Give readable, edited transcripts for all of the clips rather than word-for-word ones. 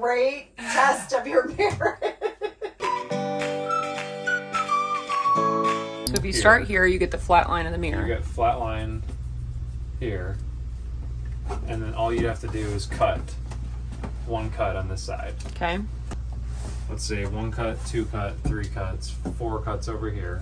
great test of your merit. So if you start here, you get the flat line of the mirror. You get flat line here, and then all you have to do is cut one cut on this side. Okay. Let's say 1 cut, 2 cut, 3 cuts, 4 cuts over here.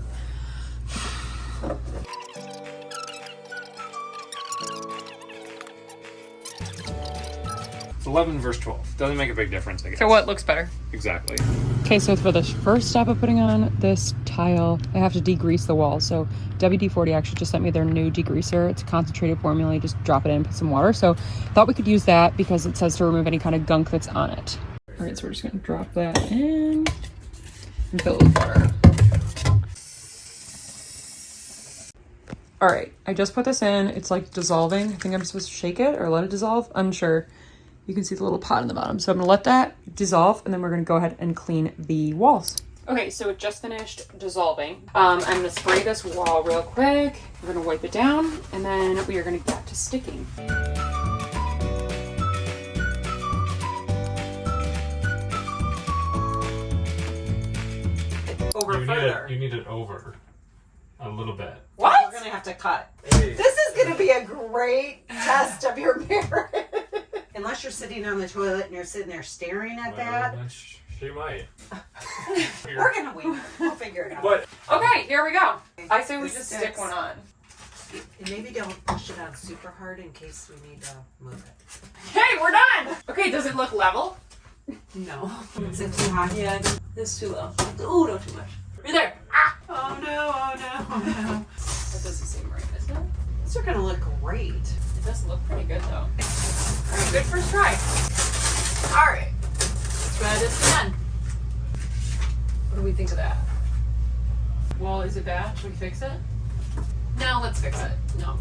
It's 11 versus 12. Doesn't make a big difference, I guess. So what looks better? Exactly. Okay, so for the first step of putting on this tile, I have to degrease the wall. So WD-40 actually just sent me their new degreaser. It's a concentrated formula. You just drop it in, put some water. So thought we could use that because it says to remove any kind of gunk that's on it. All right, so we're just gonna drop that in and fill it with water. All right, I just put this in. It's like dissolving. I think I'm supposed to shake it or let it dissolve. Unsure. You can see the little pot in the bottom. So I'm gonna let that dissolve and then we're gonna go ahead and clean the walls. Okay, so it just finished dissolving. I'm gonna spray this wall real quick. We're gonna wipe it down and then we are gonna get to sticking. Over further. You need it over a little bit. What? We're gonna have to cut. Hey. This is gonna be a great test of your merit. Unless you're sitting on the toilet and you're sitting there staring at that. She might. We're gonna win. We'll figure it out. But Okay, here we go. I say we just stick one on. And maybe don't push it on super hard in case we need to move it. Hey, we're done! Okay, does it look level? No. Is it too high? Yeah, it's too low. Ooh, no, too much. Right there. Ah! Oh no, oh no, oh no. That doesn't seem right, does it? These are gonna look great. It does look pretty good, though. Alright, good first try. Alright. Let's try this again. What do we think of that? Well, is it bad? Should we fix it? No, let's fix it. No.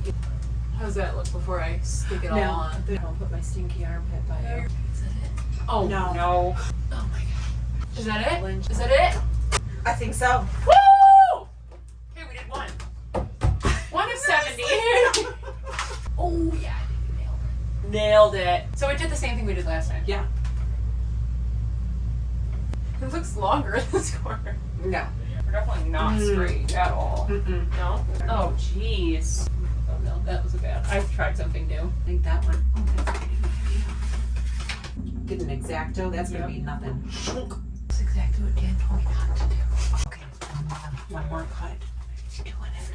How's that look before I stick it all on? I'll put my stinky armpit by you. Is that it? Oh, no. Oh my god. Is that it? Is that it? I think so. Woo! Okay, we did one. 1 of 70. Oh, yeah, I think we nailed it. Nailed it. So it did the same thing we did last time. Yeah. It looks longer this corner. No. We're definitely not straight at all. No? Oh, jeez. Oh, no, that was a bad. I've tried something new. I think that one. Oh, that's pretty good. Get an X-Acto. That's gonna be nothing. That's exactly what Dan told me not to do. Okay. One more cut. Doing it.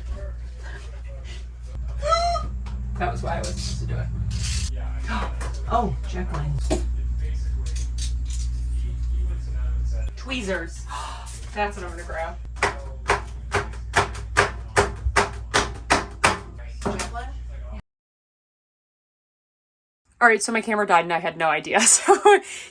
That was why I wasn't supposed to do it. Oh, check lines. Tweezers. That's what I'm gonna grab. All right, so my camera died and I had no idea. So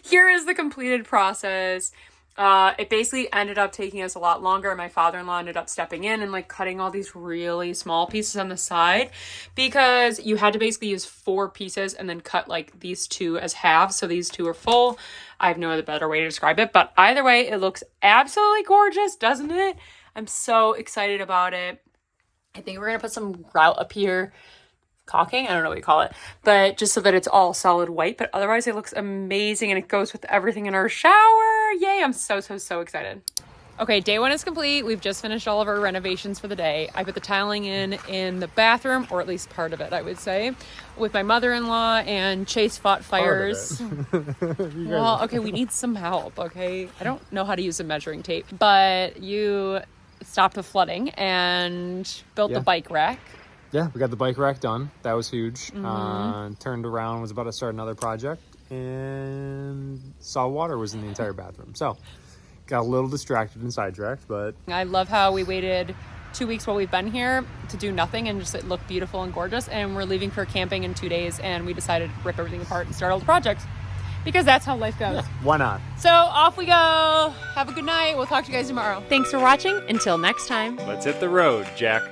here is the completed process. It basically ended up taking us a lot longer. My father-in-law ended up stepping in and like cutting all these really small pieces on the side because you had to basically use 4 pieces and then cut like these 2 as halves. So these 2 are full. I have no other better way to describe it, but either way, it looks absolutely gorgeous, doesn't it? I'm so excited about it. I think we're gonna put some grout up here. Caulking, I don't know what you call it, but just so that it's all solid white, but otherwise it looks amazing and it goes with everything in our shower. Yay, I'm so excited. Okay, day 1 is complete. We've just finished all of our renovations for the day. I put the tiling in the bathroom, or at least part of it, I would say, with my mother-in-law, and Chase fought fires. Well, okay, we need some help, okay? I don't know how to use a measuring tape, but you stopped the flooding and built the bike rack. yeah, we got the bike rack done. That was huge. Turned around, was about to start another project, and saw water was in the entire bathroom. So got a little distracted and sidetracked, but I love how we waited 2 weeks while we've been here to do nothing and just it looked beautiful and gorgeous. And we're leaving for camping in 2 days, and we decided to rip everything apart and start all the projects because that's how life goes. yeah, why not? So off we go. Have a good night. We'll talk to you guys tomorrow. Thanks for watching. Until next time. Let's hit the road, Jack.